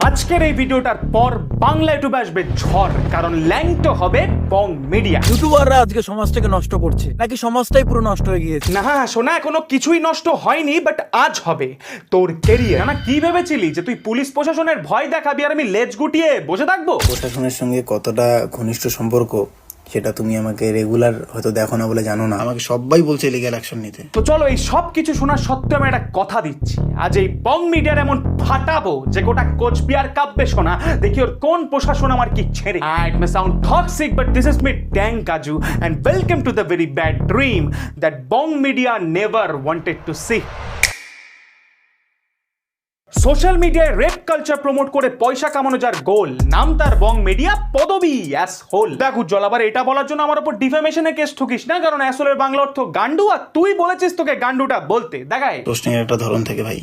আজকের এই ভিডিওটার পর বাংলা ইউটিউবে আসবে ঝড়, কারণ ল্যাংটো হবে বং মিডিয়া। ইউটিউবাররা আজকে সমাজটাকে নষ্ট করছে, নাকি সমাজটাই পুরো নষ্ট হয়ে গিয়েছে? না শোনা, এখনো কিছুই নষ্ট হয়নি, বাট আজ হবে তোর কেরিয়ার। না কি ভেবেছিলি যে তুই পুলিশ প্রশাসনের ভয় দেখাবি আর আমি লেজ গুটিয়ে বসে থাকবো? প্রশাসনের সঙ্গে কতটা ঘনিষ্ঠ সম্পর্ক সেটা তুমি আমাকে রেগুলার হয়তো দেখো না বলে জানো না। আমাকে সবাই বলছে লিগ্যাল অ্যাকশন নিতে। তো চলো, এই সব কিছু শোনার সত্ত্বেও আমি একটা কথা দিচ্ছি, আজ এই বং মিডিয়ার এমন ফাটাবো যে গোটা কোচবিহার কাঁপবে। শোনা দেখি ওর কোন প্রশাসন আমার কি ছেড়ে। It may sound toxic, but this is me Dang Kaju and welcome to the very bad dream that Bong Media never wanted to see. Social মিডিয়ায় রেপ কালচার প্রমোট করে পয়সা কামানো যার গোল, নাম তার বং মিডিয়া, পদবী অ্যাসহোল। দেখ উজ্জ্বল, আবার এটা বলার জন্য আমার উপর ডিফেমেশনের কেস ঠুকিস না, কারণ অ্যাসহোলের বাংলা অর্থ গান্ডু, আর তুই বলেছিস তোকে গান্ডুটা বলতে। দেখায় প্রশ্নের একটা ধরন থেকে ভাই,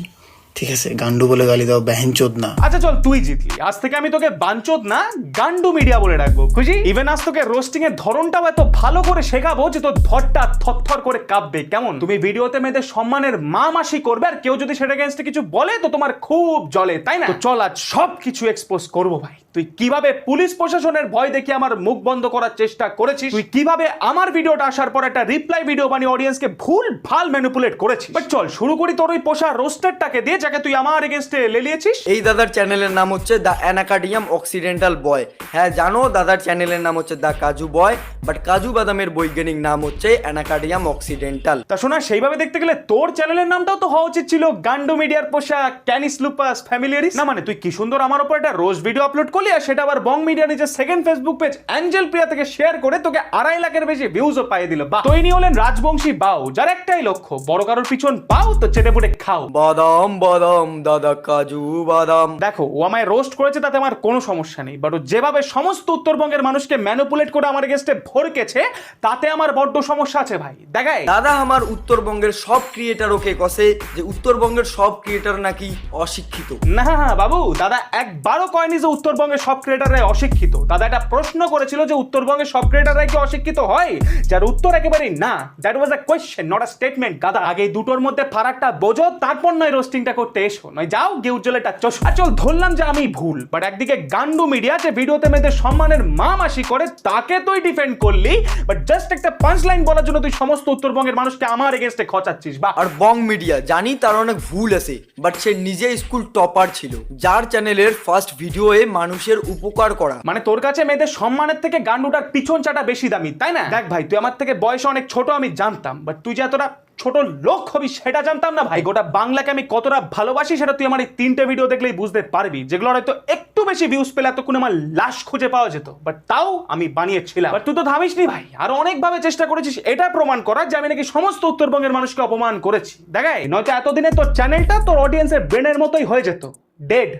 ঠিক আছে, গান্ডু বলে গালি দাও, বেহেনচোদ না। আচ্ছা চল, তুই জিতলি, আজ থেকে আমি তোকে বাঞ্চোদ না গান্ডু মিডিয়া বলে রাখবো, খুশি? ইভেন আজ তোকে রোস্টিং এর ধরনটাও এত ভালো করে শেখাবো যে তোর ধরটা থরথর করে কাঁপবে। কেমন? তুমি ভিডিওতে মেয়েদের সম্মানের মা মাসি করবে, আর কেউ যদি সেটা এগেইনস্টে কিছু বলে তো তোমার খুব জ্বলে, তাই না? তো চল আজ সব কিছু এক্সপোজ করবো ভাই। তুই কিভাবে পুলিশ প্রশাসনের ভয় দেখে আমার মুখ বন্ধ করার চেষ্টা করেছিস, তুই কিভাবে আমার ভিডিওটা আসার পর একটা রিপ্লাই ভিডিও বানিয়ে অডিয়েন্সকে ভুল ভাল ম্যানিপুলেট করেছিস। বাট চল শুরু করি তোর ওই পোষা রোস্টারটাকে দিয়ে, যাকে তুই আমার এগেইনস্টে লেলিয়েছিস। এই দাদার চ্যানেলের নাম হচ্ছে দ্য অ্যানাকাডিয়াম অক্সিডেন্টাল বয়। হ্যাঁ জানো, দাদার চ্যানেলের নাম হচ্ছে দ্য কাজু বয়, বাট কাজু বাদামের বৈজ্ঞানিক নাম হচ্ছে অ্যানাকাডিয়াম অক্সিডেন্টাল। তা শোনা, সেইভাবে দেখতে গেলে তোর চ্যানেলের নামটাও তো হওয়া উচিত ছিল গান্ডু মিডিয়ার পোষা ক্যানিস লুপাস ফ্যামিলিয়ারিস। না মানে তুই কি সুন্দর আমার উপর একটা রোজ ভিডিও আপলোড করলি, আর সেটা আবার বং মিডিয়া নিজের সেকেন্ড ফেসবুক পেজ অ্যাঞ্জেল প্রিয়া থেকে শেয়ার করে তোকে 2.5 লাখের বেশি ভিউজও পাইয়ে দিল। বাহ! তৈরি হলেন রাজবংশী বাউ, যার একটাই লক্ষ্য, বড় কারোর পিছন পাও তো চেটে পুটে খাও। বাদাম বাদাম দাদা কাজু বাদাম। দেখো, ও আমায় রোস্ট করেছে, তাতে আমার কোনো সমস্যা নেই, বাট ও যেভাবে সমস্ত উত্তরবঙ্গের মানুষকে ম্যানিপুলেট করে আমার এগেইনস্টে ভরকেছে, তাতে আমার বড্ড সমস্যা আছে ভাই। দেখায় দাদা আমার উত্তরবঙ্গের সব ক্রিয়েটার ওকে কসে যে উত্তরবঙ্গের সব ক্রিয়েটার নাকি অশিক্ষিত। না বাবু, দাদা একবারও কয়নি যে উত্তরবঙ্গের সব ক্রিয়েটাররাই অশিক্ষিত। দাদা একটা প্রশ্ন করেছিল যে উত্তরবঙ্গের সব ক্রিয়েটাররাই কি অশিক্ষিত হয়, যার উত্তর একেবারেই না। That was a question, not a statement. গাদা, আগে দুটোর মধ্যে ফারাকটা বোঝো, তারপর নয় রোস্টিংটা করতে এসো, নয় যাও গিয়ে উজ্জ্বলের টাচ। চল ধরলাম যে আমি ভুল, বাট একদিকে গান্ডু মিডিয়া যে ভিডিওতে মেয়েদের সম্মানের মা মাসি করে তাকে তুই ডিফেন্ড করলি, বাট জাস্ট একটা পাঁচ লাইন বলার জন্য তুই সমস্ত উত্তরবঙ্গের মানুষকে আমার এগেইনস্টে খচাচ্ছিস। বা আর বং মিডিয়া জানি তার অনেক ভুল আছে, বাট সে নিজে স্কুল টপার ছিল, যার চ্যানেলের ফার্স্ট ভিডিওয়ে মানুষের উপকার করা। মানে তোর কাছে মেয়েদের সম্মানের থেকে গান্ডুটার পিছন চাটা বেশি দামি, তাই না? দেখ ভাই, তুই আমার থেকে বয়সে অনেক ছোট আমি জানতাম, বাট তুই যে এতটা ছোট লোক হবি সেটা জানতাম না ভাই। গোটা বাংলাকে আমি কতটা ভালোবাসি সেটা তুই আমার এই 3টে ভিডিও দেখলেই বুঝতে পারবি, যেগুলো হয়তো একটু বেশি ভিউজ পেলে এতক্ষণ আমার লাশ খুঁজে পাওয়া যেত, বাট তাও আমি বানিয়েছিলাম। বাট তুই তো থামিসনি ভাই, আর অনেকভাবে চেষ্টা করেছিস এটা প্রমাণ করার যে আমি নাকি সমস্ত উত্তরবঙ্গের মানুষকে অপমান করেছি। দেখায়, নয়তো এতদিনে তোর চ্যানেলটা তোর অডিয়েন্সের ব্রেনের মতোই হয়ে যেত। ডেড।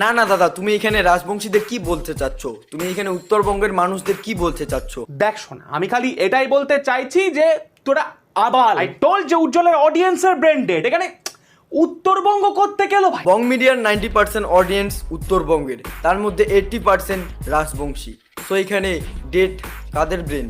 না দাদা, তুমি এখানে রাজবংশীদের কি বলতে চাচ্ছ? তুমি এখানে উত্তরবঙ্গের মানুষদের কি বলতে চাচ্ছ? দেখ শোনা, আমি খালি এটাই বলতে চাইছি যে তোরা আবার আই টোল্ড যে উজ্জ্বলের অডিয়েন্সের ব্রেন ডেড। এখানে উত্তরবঙ্গ করতে গেল ভাই। বং মিডিয়ার 90% অডিয়েন্স উত্তরবঙ্গের, তার মধ্যে 80% রাজবংশী। সো এখানে ডেট কাদের ব্রেন?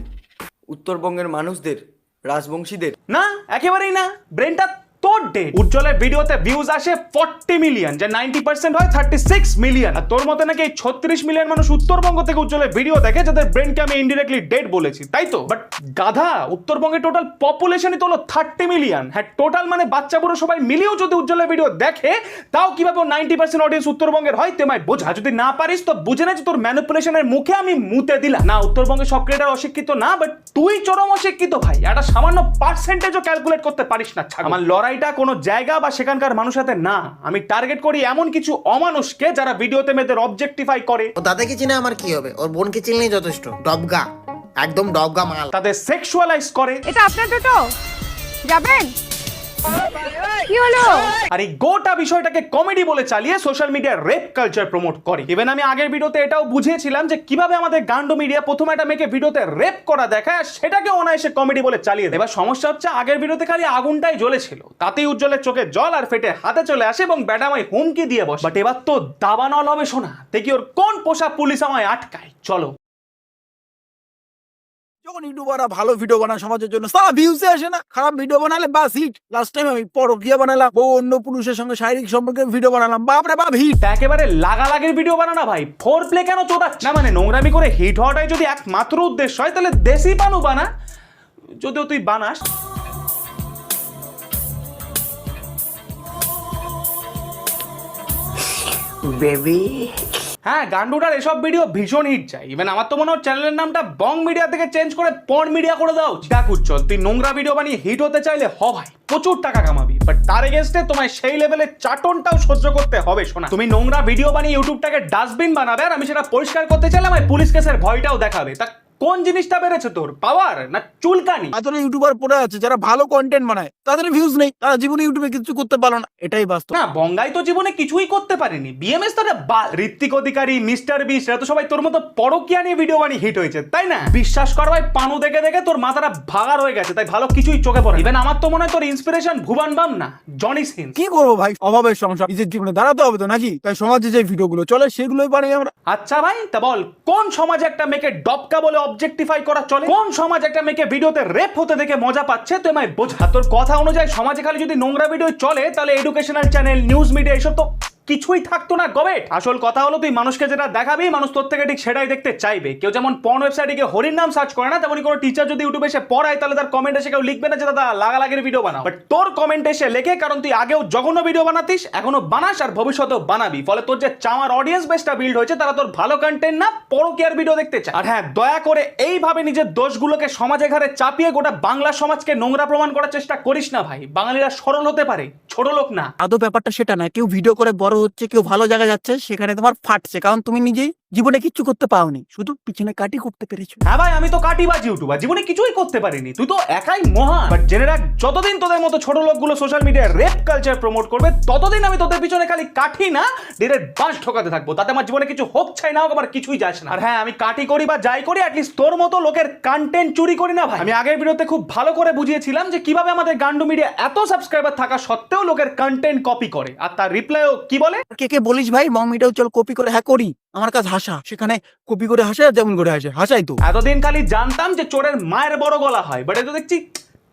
উত্তরবঙ্গের মানুষদের, রাজবংশীদের? না, একেবারেই না, ব্রেনটা তোর ডেড। উজ্জ্বলের ভিডিওতে ভিউজ আসে 40 মিলিয়ন, যে 90% হয় 36 মিলিয়ন, আর তোর মতে নাকি 36 মিলিয়ন মানুষ উত্তরবঙ্গ থেকে উজ্জ্বলের ভিডিও দেখে, যাদের ব্রেনকে আমি ইনডিরেক্টলি ডেড বলেছি, তাই তো? বাট গাধা, উত্তরবঙ্গের টোটাল পপুলেশনই তো হলো 30 মিলিয়ন। হ্যাঁ, টোটাল মানে বাচ্চা বুড়ো সবাই মিলিয়েও যদি উজ্জ্বলের ভিডিও দেখে, তাও কিভাবে 90% অডিয়েন্স উত্তরবঙ্গের হয় তুই আমায় বোঝা। যদি না পারিস তো বুঝে নে যে তোর ম্যানিপুলেশনের মুখে আমি মুতে দিলাম। না, উত্তরবঙ্গের সব ক্রিয়েটার অশিক্ষিত না, বাট তুই চরম অশিক্ষিত ভাই। একটা সামান্য পার্সেন্টেজও ক্যালকুলেট করতে পারিস না। আমার লড়াইটা কোনো জায়গা বা সেখানকার মানুষের সাথে না, আমি টার্গেট করি এমন কিছু অমানুষকে যারা ভিডিওতে মেয়েদের অবজেক্টিফাই করে। ও দাদাকে চিনে আমার কি হবে? ওর বোনকে চিনলেই যথেষ্ট। ডবগা, একদম ডবগা মাল। তাদের সেক্সুয়ালাইজ করে। এটা আপনাদের তো যাবেন? কি হলো? আর এই গোটা বিষয়টাকে কমেডি বলে চালিয়ে সোশ্যাল মিডিয়ার রেপ কালচার প্রমোট করে। ইভেন আমি আগের ভিডিওতে এটাও বুঝিয়েছিলাম যে কিভাবে আমাদের গান্ডো মিডিয়া প্রথমে একটা মেয়েকে ভিডিওতে রেপ করা দেখায়, সেটাকে অনায়াসে কমেডি বলে চালিয়ে দেয়। এবার সমস্যা হচ্ছে, আগের ভিডিওতে খালি আগুনটাই জ্বলেছিল, তাতেই উজ্জ্বলের চোখে জল আর ফেটে হাতে চলে আসে এবং ব্যাটা আমায় হুমকি দিয়ে বসে। বাট এবার তো দাবানল হবে। শোনা দেখি ওর কোন পোষা পুলিশ আমায় আটকায়। চলো। যখন ইউটিউবাররা ভালো ভিডিও বানায় সমাজের জন্য সারা ভিউজে আসে না, খারাপ ভিডিও বানালে বাস হিট। লাস্ট টাইম আমি পরকীয়া বানালাম, বউ অন্য পুরুষের সঙ্গে শারীরিক সম্পর্কে ভিডিও বানালাম, বাপরে বাপ হিট। তা একেবারে লাগালাগির ভিডিও বানানা ভাই, ফোর প্লে কেন চোদাচ্ছ না? মানে নোংরামি করে হিট হওয়াটাই যদি একমাত্র উদ্দেশ্য হয় তাহলে দেশি পানু বানা, যদিও তুই বানাস। বেবি হ্যাঁ, গান্ডুটার এসব ভিডিও ভীষণ হিট চাই। ইভেন আমার তো মনে হয় চ্যানেলের নামটা বং মিডিয়া থেকে চেঞ্জ করে পন মিডিয়া করে দাও। দেখ উজ্জ্বল, তুই নোংরা ভিডিও বানিয়ে হিট হতে চাইলে ভাই প্রচুর টাকা কামাবি, বাট তার এগেনস্টে তোমায় সেই লেভেলের চাটনটাও সহ্য করতে হবে। শোনা, তুমি নোংরা ভিডিও বানিয়ে ইউটিউবটাকে ডাস্টবিন বানাবে আর আমি সেটা পরিষ্কার করতে চাইলে আমায় পুলিশ কেসের ভয়টাও দেখাবে। তা কোন জিনিসটা বেড়েছে তোর, পাওয়ার না চুলকানি? এত ইউটিউবার পড়ে আছে যারা ভালো কন্টেন্ট বানায়, তাদের ভিউজ নেই, তারা জীবনে ইউটিউবে কিছু করতে পারলো না, এটাই বাস্তব। না, বঙ্গাই তো জীবনে কিছুই করতে পারেনি। বিএমএস তো ঋত্বিক অধিকারী, মিস্টার বিস্ট, এরা তো সবাই তোর মতো পরকীয়া নিয়ে ভিডিও বানিয়ে হিট হয়েছে, তাই না? বিশ্বাস কর ভাই, পানু দেখে দেখে তোর মাথাটা ভাগার হয়ে গেছে, তাই ভালো কিছুই চোখে পড়ে। ইভেন আমার তো মনে হয় তোর ইন্সপিরেশন ভুবন বাম না, জনি সিন। কি করবো ভাই, অভাবের সংসার, নিজের জীবনে দাঁড়াতে হবে তো নাকি? তাই সমাজে যে ভিডিওগুলো চলে সেগুলোই বানাই আমরা। আচ্ছা ভাই, তা বল কোন সমাজে একটা মেয়েকে ডবকা বলে অবজেক্টিফাই করা চলে? কোন সমাজ একটা মেয়েকে ভিডিওতে রেপ হতে দেখে মজা পাচ্ছে? তুই আমায় বোঝা। তোর কথা অনুযায়ী সমাজে খালি যদি নোংরা ভিডিও চলে তাহলে এডুকেশনাল চ্যানেল, নিউজ মিডিয়া এসব তো কিছুই থাকতো না গবেট। আসল কথা হলো তুই মানুষকে যেটা দেখাবি মানুষ তোর থেকে ঠিক সেটাই দেখতে চাইবে। কেউ যেমন পর্ন ওয়েবসাইটে গিয়ে হরির নাম সার্চ করে না, তেমনি কোনো টিচার যদি ইউটিউবে এসে পড়ায় তাহলে তার কমেন্ট এসে কেউ লিখবে না যে দাদা লাগালাগির ভিডিও বানাও, বাট তোর কমেন্ট এসে লেখে, কারণ তুই আগেও জঘন্য ভিডিও বানাতিস, এখনো বানাস আর ভবিষ্যতেও বানাবি। ফলে তোর যে চাওয়ার অডিয়েন্স বেসটা বিল্ড হয়েছে তারা তোর ভালো কন্টেন্ট না পরকীয়ার ভিডিও দেখতে চায়। আর হ্যাঁ, দয়া করে এইভাবে নিজের দোষগুলোকে সমাজে ঘাড়ে চাপিয়ে গোটা বাংলা সমাজকে নোংরা প্রমাণ করার চেষ্টা করিস না ভাই। বাঙালিরা সরল হতে পারে, ছোট লোক না। আদৌ ব্যাপারটা সেটা না, কেউ ভিডিও করে বড় হচ্ছে, কেউ ভালো জায়গায় যাচ্ছে, সেখানে তোমার ফাটছে, কারণ তুমি নিজেই জীবনে কিচ্ছু করতে পাওনি, শুধু পিছনে কাটি করতে পেরেছো। হ্যাঁ ভাই, আমি তো কাটিবাজ ইউটিউবার, জীবনে কিছুই করতে পারিনি, তুই তো একাই মহা। বাট জেনে রাখ, যতদিন তোদের মতো ছোট লোকগুলো সোশ্যাল মিডিয়ায় রেপ কালচার প্রমোট করবে ততদিন আমি তোদের পিছনে খালি কাঠি না ডিরেক্ট বাঁশ ঠোকাতে থাকবো। তাতে আমার জীবনে কিছু হোক চাই না হোক আমার কিছুই যাচ্ছে না। আর হ্যাঁ, আমি কাটি করি বা যাই করি, অ্যাটলিস্ট তোর মতো লোকের কন্টেন্ট চুরি করি না ভাই। আমি আগের ভিডিওতে খুব ভালো করে বুঝিয়েছিলাম যে কিভাবে আমাদের গান্ডু মিডিয়া এত সাবস্ক্রাইবার থাকা সত্ত্বেও লোকের কন্টেন্ট কপি করে, আর তার রিপ্লাইও কি বলে, কে কে বলিস ভাই মমিটাও চল কপি করে, হ্যাঁ করি, আমার কাছে হাসা, সেখানে কপি করে হাসে আর যেমন করে হাসে, হাসাই তো। এতদিন খালি জানতাম যে চোরের মায়ের বড় গলা হয়, বাট এটা দেখছি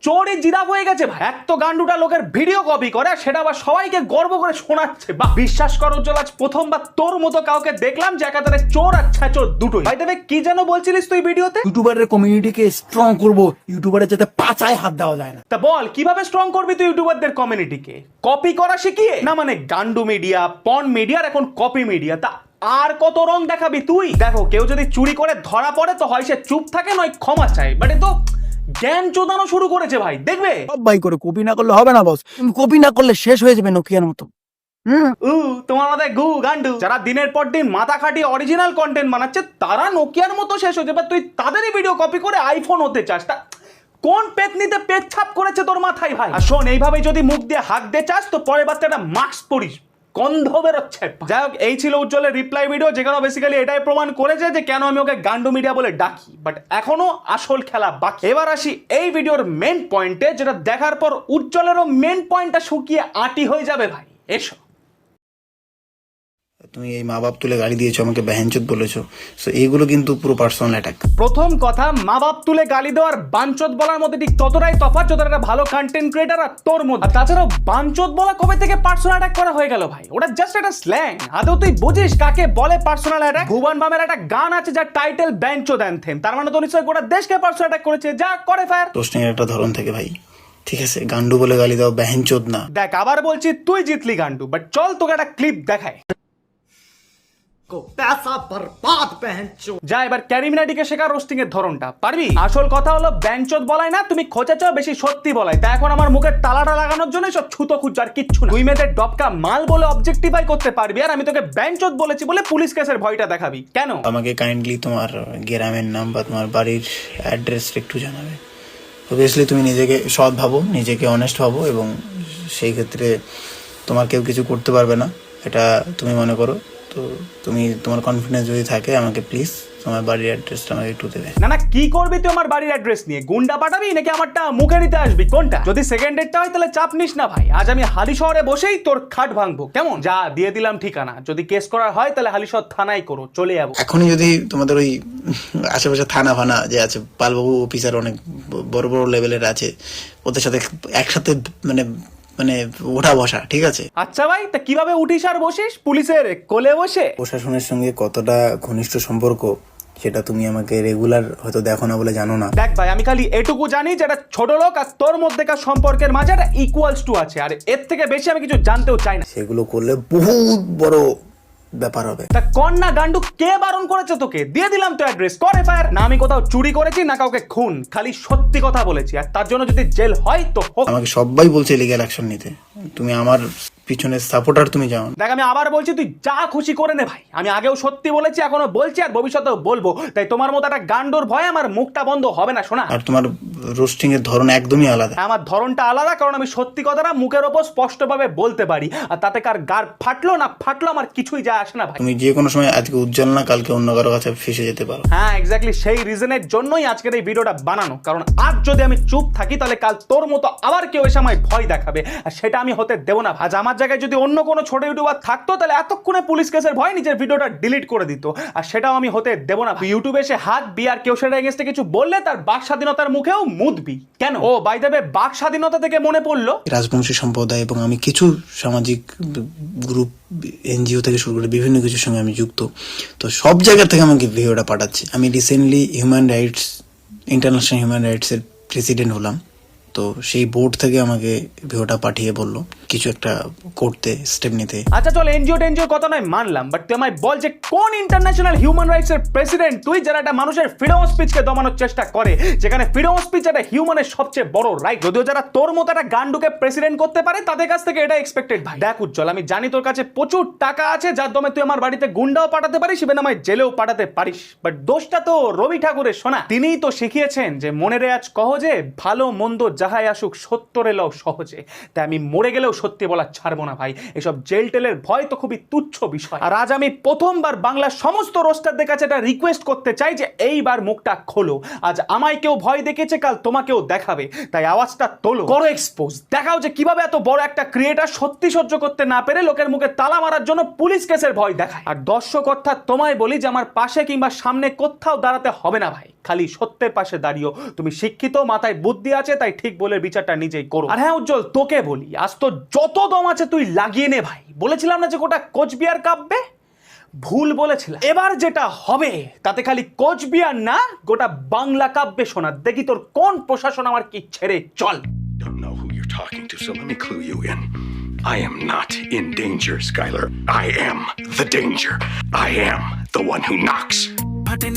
চোরই জিরাফ হয়ে গেছে ভাই। এক তো গান্ডুটা লোকের ভিডিও কপি করে, সেটা আবার সবাইকে গর্ব করে শোনাচ্ছে। বা বিশ্বাস কর উজ্জ্বল, আজ প্রথমবার তোর মতো কাউকে দেখলাম যে একাধারে চোর আর ছ্যাচোর দুটোই। ভাই তবে কি যেন বলছিলিস তুই ভিডিওতে? ইউটিউবারের কমিউনিটিকে স্ট্রং করব, ইউটিউবারের যাতে পাছায় হাত দেওয়া যায় না। তা বল কিভাবে স্ট্রং করবি তুই ইউটিউবারদের কমিউনিটিকে? কপি করা শিখিয়ে না? মানে গান্ডু মিডিয়া, পন মিডিয়া, এখন কপি মিডিয়া, তা আর কত রং দেখাবি তুই? দেখো, কেউ যদি চুরি করে ধরা পড়ে তো হয় সে চুপ থাকে, নয় ক্ষমা চায়, বাট এ তো জ্ঞান চোদানো শুরু করেছে ভাই, দেখবে? সব ভাই করে কপি না করলে হবে না বস, তুমি কপি না করলে শেষ হয়ে যাবে নোকিয়ার মতো। তোমার মাথায় গু গান্ডু। যারা দিনের পর দিন মাথা খাটিয়ে অরিজিনাল কন্টেন্ট বানাচ্ছে তারা নোকিয়ার মতো শেষ হয়ে যাবে, তুই তাদেরই ভিডিও কপি করে আইফোন হতে চাস? তা কোন পেতনিতে পেট ছাপ করেছে তোর মাথায় ভাই? আর শোন, এইভাবে যদি মুখ দিয়ে হাঁক দিয়ে চাস তো পরের বার একটা মাস্ক পরিস, গন্ধ বেরোচ্ছে। যাই হোক, এই ছিল উজ্জ্বলের রিপ্লাই ভিডিও, যেখানে বেসিক্যালি এটাই প্রমাণ করেছে যে কেন আমি ওকে গান্ডু মিডিয়া বলে ডাকি। বাট এখনো আসল খেলা বাকি। এবার আসি এই ভিডিওর মেন পয়েন্টে, যেটা দেখার পর উজ্জ্বলেরও মেন পয়েন্টটা শুকিয়ে আটি হয়ে যাবে ভাই। এসো। তুমি এই মা বাপ তুলে গালি দিয়েছো, আমাকে বেহেনচোদ বলেছো, সো এইগুলো কিন্তু পুরো পার্সোনাল অ্যাটাক। প্রথম কথা, মা বাপ তুলে গালি দেওয়ার বাঞ্চোদ বলার মধ্যে ঠিক ততটাই তফাৎ যতটা একটা ভালো কন্টেন্ট ক্রিয়েটার আর তোর মধ্যে। তাছাড়াও বাঞ্চোদ বলা কবে থেকে পার্সোনাল অ্যাটাক করা হয়ে গেল ভাই? ওটা জাস্ট একটা স্ল্যাং। আদৌ তুই বুঝিস কাকে বলে পার্সোনাল অ্যাটাক? ভুবন বামের একটা গান আছে যার টাইটেল ব্যাঞ্চোদ অ্যানথেম, তার মানে তো নিশ্চয়ই গোটা দেশকে পার্সোনাল অ্যাটাক করেছে, যা করে ফায়ার। প্রশ্নের একটা ধরন থেকে ভাই, ঠিক আছে, গান্ডু বলে গালি দাও, বেহেনচোদ না। দেখ, আবার বলছি, তুই জিতলি গান্ডু, বাট চল তোকে একটা ক্লিপ দেখায়। যা এবার ক্যারিমিনাটিকে শেখা রোস্টিং এর ধরনটা, পারবি? আসল কথা হলো ব্যাঞ্চোদ বলাই না, তুমি খোঁচেছ বেশি সত্যি বলাই। তা এখন আমার মুখের তালাটা লাগানোর জন্য সব ছুতো খুঁজছো আর কিচ্ছু না। তুই মেয়েদের ডবকা মাল বলে অবজেক্টিফাই করতে পারবি, আর আমি তোকে ব্যাঞ্চোদ বলেছি বলে পুলিশ কেসের ভয়টা দেখাবি কেন? আমাকে কাইন্ডলি তোমার গ্রামের নাম বা তোমার বাড়ির অ্যাড্রেসটা একটু জানাবে। অবভিয়াসলি তুমি নিজেকে সৎ ভাবো, নিজেকে অনেস্ট ভাবো, এবং সেই ক্ষেত্রে তোমার কেউ কিছু করতে পারবে না এটা তুমি মনে করো। তো তুমি তোমার কনফিডেন্স যদি থাকে আমাকে প্লিজ তোমার বাড়ির অ্যাড্রেসটা আমাকে একটু দেবে। না না, কি করবি তুই আমার বাড়ির অ্যাড্রেস নিয়ে? গুন্ডা পাঠাবি নাকি আমারটা মুখে নিতে আসবি? কোনটা? যদি সেকেন্ড ডেটটা হয় তাহলে চাপ নিস না ভাই, আজ আমি হালি শহরে বসেই তোর খাট ভাঙবো, কেমন? যা দিয়ে দিলাম ঠিকানা, যদি কেস করার হয় তাহলে হালিশহর থানায় করো, চলে যাবো। এখনই যদি তোমাদের ওই আশেপাশে থানা ফানা যে আছে, পালবাবু অফিসার অনেক বড় বড় লেভেলের আছে, ওদের সাথে একসাথে মানে মানে ওঠা বসা, ঠিক আছে? আচ্ছা ভাই, তা কিভাবে উঠিস আর বসিস? পুলিশের কোলে বসে? প্রশাসনের সঙ্গে কতটা ঘনিষ্ঠ সম্পর্ক সেটা তুমি আমাকে রেগুলার হয়তো দেখো না বলে জানো না। দেখ ভাই, আমি খালি এটুকু জানি যে একটা ছোট লোক আর তোর মধ্যেকার সম্পর্কের মাঝে একটা ইকুয়ালস টু আছে, আর এর থেকে বেশি আমি কিছু জানতেও চাই না। সেগুলো করলে বহুত বড় ব্যাপার হবে। তা কন্যা গান্ডু, কে বারণ করেছে তোকে? দিয়ে দিলাম তো অ্যাড্রেস, কর এফআইআর। না আমি কোথাও চুরি করেছি না কাউকে খুন, খালি সত্যি কথা বলেছি, আর তার জন্য যদি জেল হয় তো হোক। আমাকে সবাই বলছে লিগ্যাল অ্যাকশন নিতে, তুমি আমার পিছনে সাপোর্টার তুমি যাও। দেখ আমি আবার বলছি, তুই যা খুশি করে নে ভাই, আমি আগেও সত্যি বলেছি, এখনো বলছি, আর ভবিষ্যতেও বলবো। তাই তোমার মতো একটা গান্ডুর ভয় আমার মুখটা বন্ধ হবে না, শোনা। আর তোমার রোস্টিং এর ধরন একদমই আলাদা। আমার ধরনটা আলাদা, কারণ আমি সত্যি কথাটা মুখের ওপর স্পষ্টভাবে বলতে পারি, আর তাতে কার গার ফাটলো না ফাটলো আমার কিছুই যায় আসে না ভাই। তুমি যে কোনো সময় আজকে উজ্জ্বল না কালকে অন্য কারো কাছে ফেসে যেতে পারো। হ্যাঁ এক্স্যাক্টলি, সেই রিজনের জন্যই আজকের এই ভিডিওটা বানানো, কারণ আজ যদি আমি চুপ থাকি তাহলে কাল তোর মতো আবার কেউ এসে আমায় ভয় দেখাবে, আর সেটা আমি হতে দেবো না। আজ আমার জায়গায় যদি অন্য কোনো ছোট ইউটিউবার থাকতো তাহলে এতক্ষণে পুলিশ কেসের ভয় নিজের ভিডিওটা ডিলিট করে দিত, আর সেটাও আমি হতে দেবো না। ইউটিউবে এসে হাত বিয়ার কেউ সেটা এগেন্স্টে কিছু বললে তার বাক স্বাধীনতার মুখেও মুদবি কেন? ও বাই দ্য ওয়ে, বাক স্বাধীনতা থেকে মনে পড়লো, রাজবংশী সম্প্রদায় এবং আমি কিছু সামাজিক গ্রুপ এনজিও থেকে শুরু করে বিভিন্ন কিছুর সঙ্গে আমি যুক্ত, তো সব জায়গা থেকে আমাকে ভিডিওটা পাঠাচ্ছে। আমি রিসেন্টলি ইন্টারন্যাশনাল হিউম্যান রাইটসের প্রেসিডেন্ট হলাম, তো সেই বোর্ড থেকে আমাকে ভিডিওটা পাঠিয়ে বললো কিছু একটা করতে, স্টেপ নিতে। আচ্ছা চল, এনজিও কথা নয় মানলাম, বাট তুই আমায় বল যে কোন ইন্টারন্যাশনাল হিউম্যান রাইটস এর প্রেসিডেন্ট তুই, যারা একটা মানুষের ফ্রিডম অফ স্পিচকে দমানোর চেষ্টা করে, যেখানে ফ্রিডম অফ স্পিচ একটা হিউম্যানের সবচেয়ে বড় রাইট। যদিও যারা তোর মতো একটা গান্ডুকে প্রেসিডেন্ট করতে পারে তাদের কাছ থেকে এটা এক্সপেক্টেড ভাই। দেখ উজ্জ্বল, আমি জানি তোর কাছে প্রচুর টাকা আছে, যার দমে তুই আমার বাড়িতে গুন্ডাও পাঠাতে পারিস, ইভেন আমায় জেলেও পাঠাতে পারিস, বাট দোষটা তো রবি ঠাকুরের, শোনা। তিনিই তো শিখিয়েছেন যে মনে রে আজ কহজে, ভালো মন্দ যাহাই আসুক সত্তর এলেও সহজে। তাই আমি মরে গেলেও সত্যি বলা ছাড়বো না ভাই, এসব জেল টেলের ভয় তো খুবই তুচ্ছ বিষয়। আর আজ আমি প্রথমবার বাংলার সমস্ত রোস্টারদের কাছে এটা রিকোয়েস্ট করতে চাই যে এইবার মুখটা খোলো। আজ আমায় কেউ ভয় দেখেছে, কাল তোমাকেও দেখাবে, তাই আওয়াজটা তোলো, করো এক্সপোজ, দেখাও যে কিভাবে এত বড় একটা ক্রিয়েটার সত্যি সহ্য করতে না পেরে লোকের মুখে তালা মারার জন্য পুলিশ কেসের ভয় দেখায়। আর দর্শক অর্থাৎ তোমায় বলি যে আমার পাশে কিংবা সামনে কোথাও দাঁড়াতে হবে না ভাই, খালি সত্যের পাশে দাঁড়িও। তুমি শিক্ষিত, মাথায় বুদ্ধি আছে, তাই ঠিক বলে বিচারটা নিজেই করো। আর হ্যাঁ উজ্জ্বল, তোকে বলি, আজ তো যত দম আছে তুই লাগিয়ে নে ভাই। বলেছিলাম না যে গোটা কোচবিহার কাঁপবে? ভুল বলেছিলাম। এবার যেটা হবে তাতে খালি কোচবিহার না, গোটা বাংলা কাঁপবে। শোনা দেখি তোর কোন প্রশাসন আমার কি ছেড়ে চল। Don't know who you're talking to, so let me clue you in. I am not in danger, Skylar. I am the danger. I am the one who knocks. ফাটে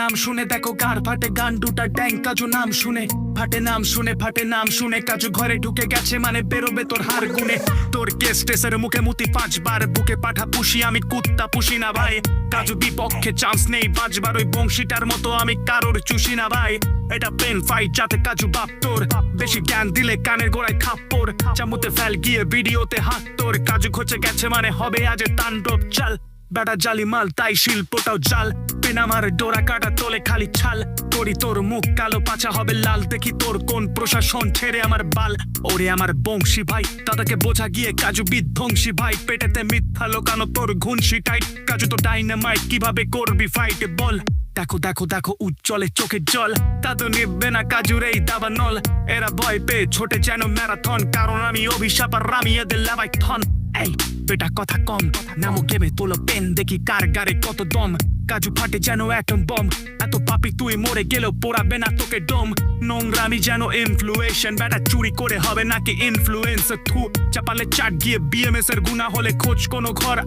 নাম শুনে দেখো গার ফাটে, গান্ডুটা ট্যাঙ্ক কাজু নাম শুনে ফাটে নাম শুনে কাজু ঘরে ঢুকে গেছে মানে বেরোবে তোর হার গুনে। তোর কেস টেসের মুখে মুতি 5 বার, বুকে পাঠা পুষি আমি, কুত্তা পুষি না ভাই। কাজু বিপক্ষে চান্স নেই বাজবার, ওই বংশীটার মতো আমি কারোর চুষি না ভাই। এটা পেন ফাইট যাতে কাজু বাপ তোর, বেশি জ্ঞান দিলে কানের গোড়ায় খাপ্পর, চামুতে ফেল গিয়ে ভিডিওতে হাত তোর। কাজু খচে গেছে মানে হবে আজ তাণ্ডব চাল, বেটা জালি মাল তাই শিল্পটাও জাল। পেন আমার ডোরা কাটা তোলে খালি ছাল, করি তোর মুখ কালো পাচা হবে লাল। দেখি তোর কোন প্রশাসন ছেড়ে আমার বাল। ওরে আমার বংশী ভাই, তাদেরকে বোঝা গিয়ে কাজু বিধ্বংসী ভাই। পেটেতে মিথ্যা লোকানো তোর ঘুনসি টাইট, কাজু তো ডাইনামাইট, কিভাবে করবি ফাইট বল। দেখো উজ্জ্বলে চোখের জল, তা তো নিববে না কাজুর এই দাবা নল। এরা ভয় পেয়ে ছোটে যেন ম্যারাথন, কারণ আমি অভিশাপ আর আমি এদের লাভাই থন। এই বেটা কথা কম, নামো গেমে তোলো পেন, দেখি কার গারে কত দম। কাজু ফাটে যেন অ্যাটম বম, এত পাপি তুই মরে গেলেও পোড়াবে না তোকে ডোম। নোংরামি যেন ইনফ্লুয়েশন, বেটা চুরি করে হবে নাকি ইনফ্লুয়েন্সার। থু চাপালে চাট গিয়ে বিএমএস এর গুণা হলে খোঁজ কোনো ঘর,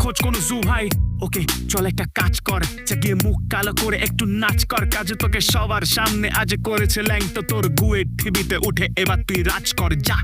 খোঁজ কোনো জু ভাই। ওকে চল একটা কাজ কর, গিয়ে মুখ কালো করে একটু নাচ কর। কাজু তোকে সবার সামনে আজ করেছে ল্যাং, তো তোর গুয়ে টিভিতে উঠে এবার তুই রাজ কর যা।